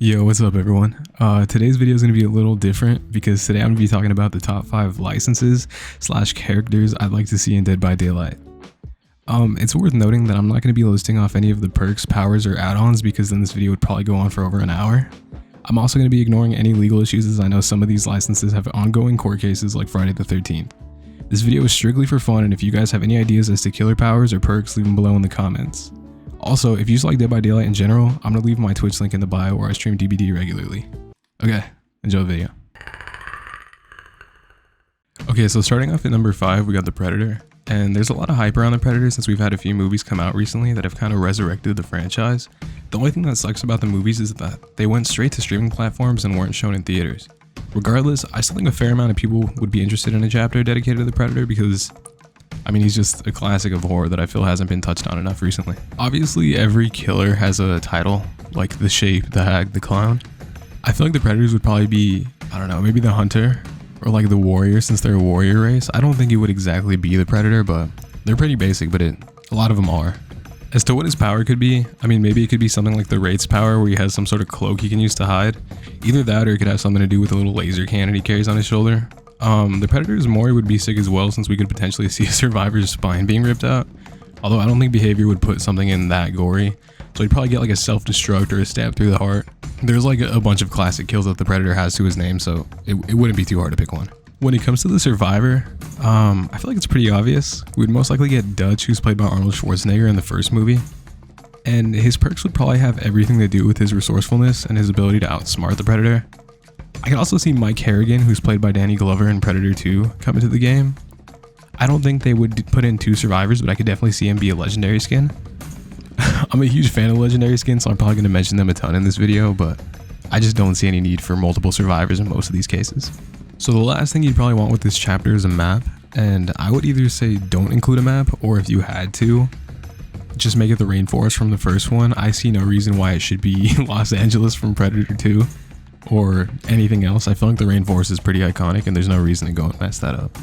Yo, what's up everyone? Today's video is going to be a little different because today I'm going to be talking about the top 5 licenses / characters I'd like to see in Dead by Daylight. It's worth noting that I'm not going to be listing off any of the perks, powers, or add-ons because then this video would probably go on for over an hour. I'm also going to be ignoring any legal issues as I know some of these licenses have ongoing court cases like Friday the 13th. This video is strictly for fun, and if you guys have any ideas as to killer powers or perks, leave them below in the comments. Also, if you just like Dead by Daylight in general, I'm going to leave my Twitch link in the bio where I stream DBD regularly. Okay, enjoy the video. Okay, so starting off at number 5, we got the Predator. And there's a lot of hype around the Predator since we've had a few movies come out recently that have kind of resurrected the franchise. The only thing that sucks about the movies is that they went straight to streaming platforms and weren't shown in theaters. Regardless, I still think a fair amount of people would be interested in a chapter dedicated to the Predator because he's just a classic of horror that I feel hasn't been touched on enough recently. Obviously, every killer has a title, like the Shape, the Hag, the Clown. I feel like the Predators would probably be, I don't know, maybe the Hunter, or like the Warrior since they're a warrior race. I don't think it would exactly be the Predator, but they're pretty basic, but a lot of them are. As to what his power could be, maybe it could be something like the Wraith's power where he has some sort of cloak he can use to hide. Either that or it could have something to do with a little laser cannon he carries on his shoulder. The Predator's Mori would be sick as well since we could potentially see a survivor's spine being ripped out. Although I don't think behavior would put something in that gory. So he'd probably get like a self-destruct or a stab through the heart. There's like a bunch of classic kills that the Predator has to his name, so it wouldn't be too hard to pick one. When it comes to the survivor, I feel like it's pretty obvious. We'd most likely get Dutch, who's played by Arnold Schwarzenegger in the first movie. And his perks would probably have everything to do with his resourcefulness and his ability to outsmart the Predator. I can also see Mike Harrigan, who's played by Danny Glover in Predator 2, come into the game. I don't think they would put in 2 survivors, but I could definitely see him be a legendary skin. I'm a huge fan of legendary skins, so I'm probably going to mention them a ton in this video, but I just don't see any need for multiple survivors in most of these cases. So the last thing you'd probably want with this chapter is a map, and I would either say don't include a map, or if you had to, just make it the rainforest from the first one. I see no reason why it should be Los Angeles from Predator 2. Or anything else. I feel like the rainforest is pretty iconic and there's no reason to go and mess that up.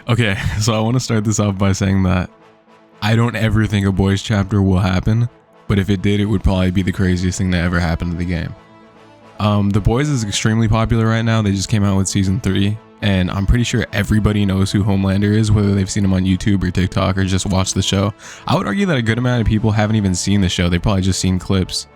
Okay, so I want to start this off by saying that I don't ever think a boys chapter will happen, but if it did, it would probably be the craziest thing that ever happened to the game. The Boys is extremely popular right now. They just came out with season 3, and I'm pretty sure everybody knows who Homelander is, whether they've seen him on YouTube or TikTok or just watched the show. I would argue that a good amount of people haven't even seen the show. They've probably just seen clips.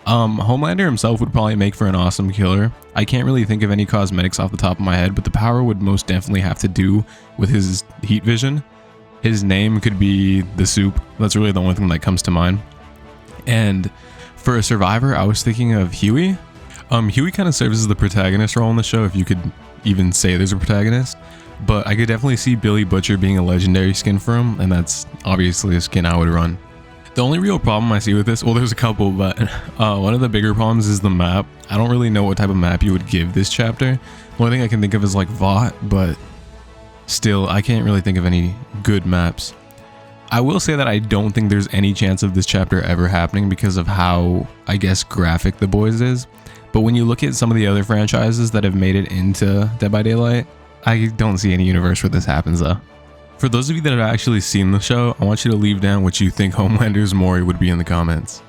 Homelander himself would probably make for an awesome killer. I can't really think of any cosmetics off the top of my head, but the power would most definitely have to do with his heat vision. His name could be the Soup. That's really the only thing that comes to mind. And for a survivor, I was thinking of Huey. Huey kind of serves as the protagonist role in the show, if you could even say there's a protagonist, but I could definitely see Billy Butcher being a legendary skin for him, and that's obviously a skin I would run. The only real problem I see with this, well, there's a couple, but one of the bigger problems is the map. I don't really know what type of map you would give this chapter. The only thing I can think of is like VOT, but still, I can't really think of any good maps. I will say that I don't think there's any chance of this chapter ever happening because of how, I guess, graphic The Boys is. But when you look at some of the other franchises that have made it into Dead by Daylight, I don't see any universe where this happens though. For those of you that have actually seen the show, I want you to leave down what you think Homelander's Mori would be in the comments.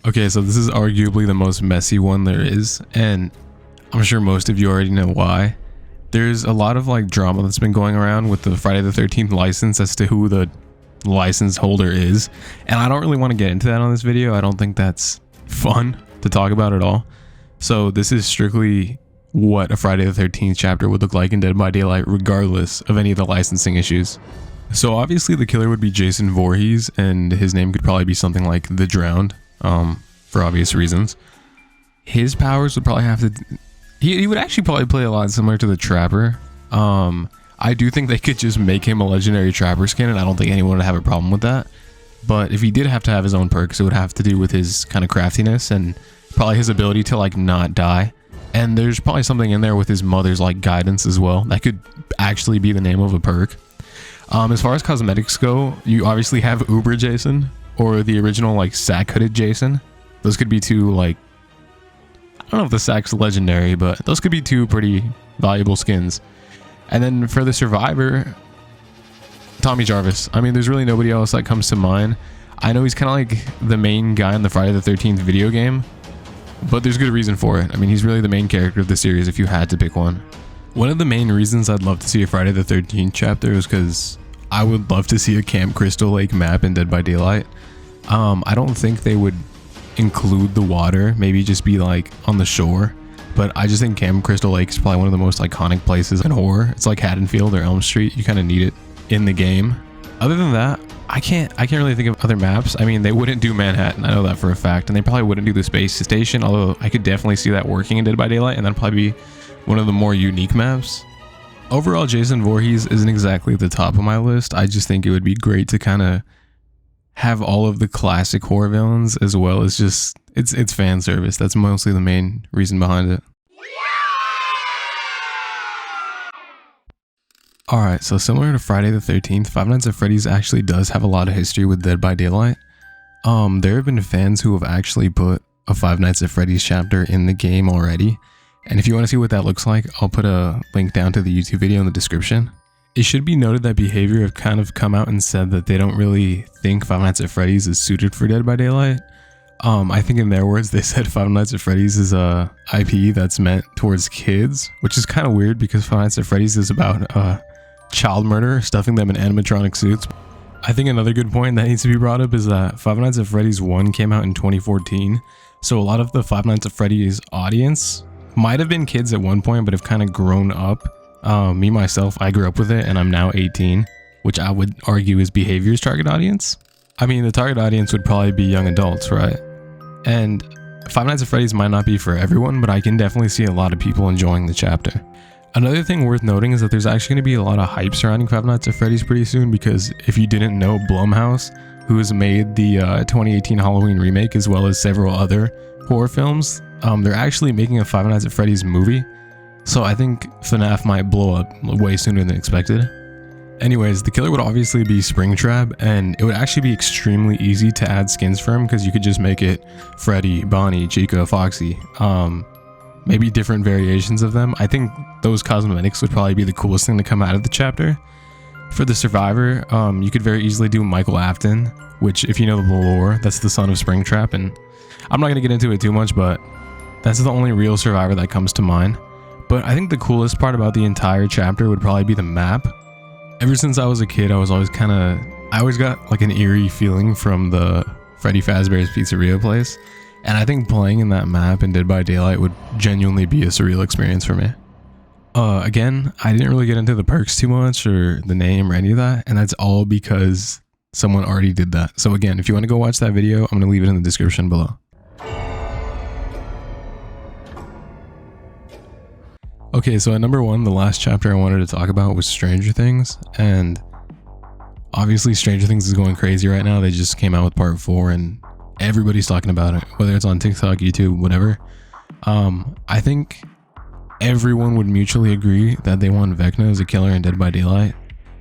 Okay, so this is arguably the most messy one there is, and I'm sure most of you already know why. There's a lot of like drama that's been going around with the Friday the 13th license as to who the license holder is, and I don't really want to get into that on this video. I don't think that's fun to talk about at all. So this is strictly what a Friday the 13th chapter would look like in Dead by Daylight, regardless of any of the licensing issues. So obviously the killer would be Jason Voorhees, and his name could probably be something like the Drowned, for obvious reasons. His powers would probably have to, he would actually probably play a lot similar to the Trapper. I do think they could just make him a legendary Trapper skin, and I don't think anyone would have a problem with that. But if he did have to have his own perks, it would have to do with his kind of craftiness and probably his ability to like not die. And there's probably something in there with his mother's like guidance as well. That could actually be the name of a perk. As far as cosmetics go, you obviously have Uber Jason or the original like sack hooded Jason. Those could be two like, I don't know if the sack's legendary, but those could be 2 pretty valuable skins. And then for the survivor, Tommy Jarvis. I mean, there's really nobody else that comes to mind. I know he's kind of like the main guy in the Friday the 13th video game, but there's good reason for it. I mean, he's really the main character of the series if you had to pick one. One of the main reasons I'd love to see a Friday the 13th chapter is because I would love to see a Camp Crystal Lake map in Dead by Daylight. I don't think they would include the water, maybe just be like on the shore, but I just think Camp Crystal Lake is probably one of the most iconic places in horror. It's like Haddonfield or Elm Street. You kind of need it in the game. Other than that, I can't really think of other maps. I mean, they wouldn't do Manhattan, I know that for a fact, and they probably wouldn't do the space station, although I could definitely see that working in Dead by Daylight, and that'd probably be one of the more unique maps. Overall, Jason Voorhees isn't exactly at the top of my list. I just think it would be great to kind of have all of the classic horror villains, as well as just it's fan service. That's mostly the main reason behind it. Alright, so similar to Friday the 13th, Five Nights at Freddy's actually does have a lot of history with Dead by Daylight. There have been fans who have actually put a Five Nights at Freddy's chapter in the game already. And if you want to see what that looks like, I'll put a link down to the YouTube video in the description. It should be noted that Behavior have kind of come out and said that they don't really think Five Nights at Freddy's is suited for Dead by Daylight. I think in their words, they said Five Nights at Freddy's is a IP that's meant towards kids, which is kind of weird because Five Nights at Freddy's is about child murder, stuffing them in animatronic suits. I think another good point that needs to be brought up is that Five Nights at Freddy's 1 came out in 2014, so a lot of the Five Nights at Freddy's audience might have been kids at one point, but have kind of grown up. Me, myself, I grew up with it, and I'm now 18, which I would argue is Behavior's target audience. I mean, the target audience would probably be young adults, right? And Five Nights at Freddy's might not be for everyone, but I can definitely see a lot of people enjoying the chapter. Another thing worth noting is that there's actually going to be a lot of hype surrounding Five Nights at Freddy's pretty soon, because if you didn't know, Blumhouse, who has made the 2018 Halloween remake as well as several other horror films, they're actually making a Five Nights at Freddy's movie. So I think FNAF might blow up way sooner than expected. Anyways, the killer would obviously be Springtrap, and it would actually be extremely easy to add skins for him because you could just make it Freddy, Bonnie, Chica, Foxy. Maybe different variations of them. I think those cosmetics would probably be the coolest thing to come out of the chapter. For the survivor, you could very easily do Michael Afton, which, if you know the lore, that's the son of Springtrap, and I'm not going to get into it too much, but that's the only real survivor that comes to mind. But I think the coolest part about the entire chapter would probably be the map. Ever since I was a kid, I always got like an eerie feeling from the Freddy Fazbear's Pizzeria place. And I think playing in that map in Dead by Daylight would genuinely be a surreal experience for me. Again, I didn't really get into the perks too much or the name or any of that, and that's all because someone already did that. So again, if you want to go watch that video, I'm going to leave it in the description below. Okay, so at number 1, the last chapter I wanted to talk about was Stranger Things, and obviously Stranger Things is going crazy right now. They just came out with part 4 and everybody's talking about it, whether it's on TikTok, YouTube, whatever. I think everyone would mutually agree that they want Vecna as a killer in Dead by Daylight.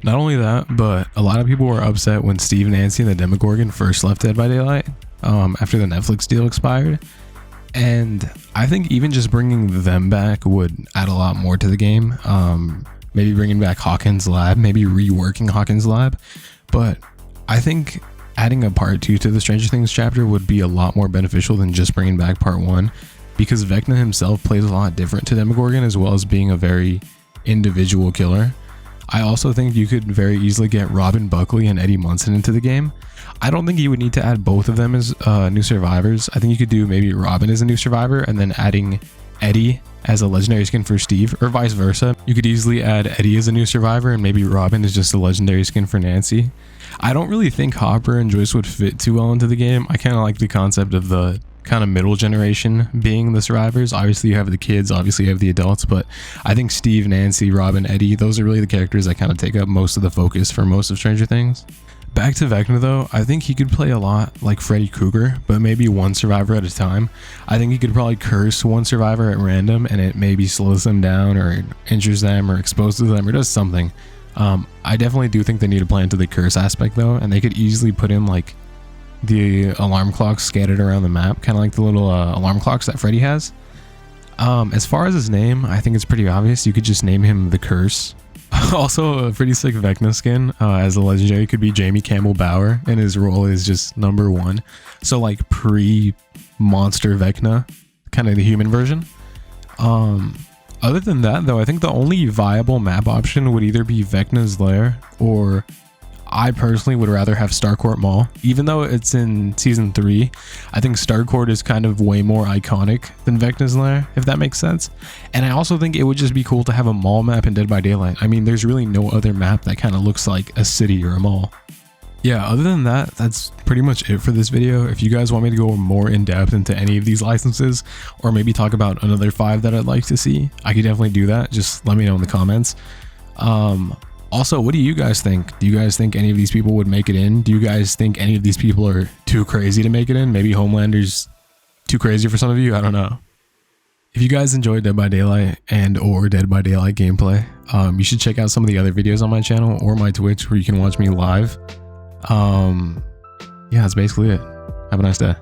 Not only that, but a lot of people were upset when Steve, Nancy, and the Demogorgon first left Dead by Daylight after the Netflix deal expired. And I think even just bringing them back would add a lot more to the game. Maybe bringing back Hawkins' lab, maybe reworking Hawkins' lab. But I think adding a part 2 to the Stranger Things chapter would be a lot more beneficial than just bringing back part 1, because Vecna himself plays a lot different to Demogorgon, as well as being a very individual killer. I also think you could very easily get Robin Buckley and Eddie Munson into the game. I don't think you would need to add both of them as new survivors. I think you could do maybe Robin as a new survivor and then adding Eddie as a legendary skin for Steve, or vice versa. You could easily add Eddie as a new survivor and maybe Robin is just a legendary skin for Nancy. I don't really think Hopper and Joyce would fit too well into the game. I kind of like the concept of the kind of middle generation being the survivors. Obviously you have the kids, obviously you have the adults, but I think Steve, Nancy, Robin, Eddie, those are really the characters that kind of take up most of the focus for most of Stranger Things. Back to Vecna though, I think he could play a lot like Freddy Krueger, but maybe one survivor at a time. I think he could probably curse one survivor at random and it maybe slows them down or injures them or exposes them or does something. I definitely do think they need to play into the curse aspect though, and they could easily put in like the alarm clocks scattered around the map, kind of like the little alarm clocks that Freddy has. As far as his name, I think it's pretty obvious. You could just name him The Curse. Also, a pretty sick Vecna skin as a legendary could be Jamie Campbell Bower, and his role is just number 1. So like pre-monster Vecna, kind of the human version. Other than that though, I think the only viable map option would either be Vecna's Lair, or I personally would rather have Starcourt Mall. Even though it's in season 3, I think Starcourt is kind of way more iconic than Vecna's Lair, if that makes sense. And I also think it would just be cool to have a mall map in Dead by Daylight. I mean, there's really no other map that kind of looks like a city or a mall. Yeah, other than that, that's pretty much it for this video. If you guys want me to go more in depth into any of these licenses, or maybe talk about another 5 that I'd like to see, I could definitely do that. Just let me know in the comments. Also, what do you guys think? Do you guys think any of these people would make it in? Do you guys think any of these people are too crazy to make it in? Maybe Homelander's too crazy for some of you? I don't know. If you guys enjoyed Dead by Daylight and or Dead by Daylight gameplay, you should check out some of the other videos on my channel or my Twitch where you can watch me live. Yeah, that's basically it. Have a nice day.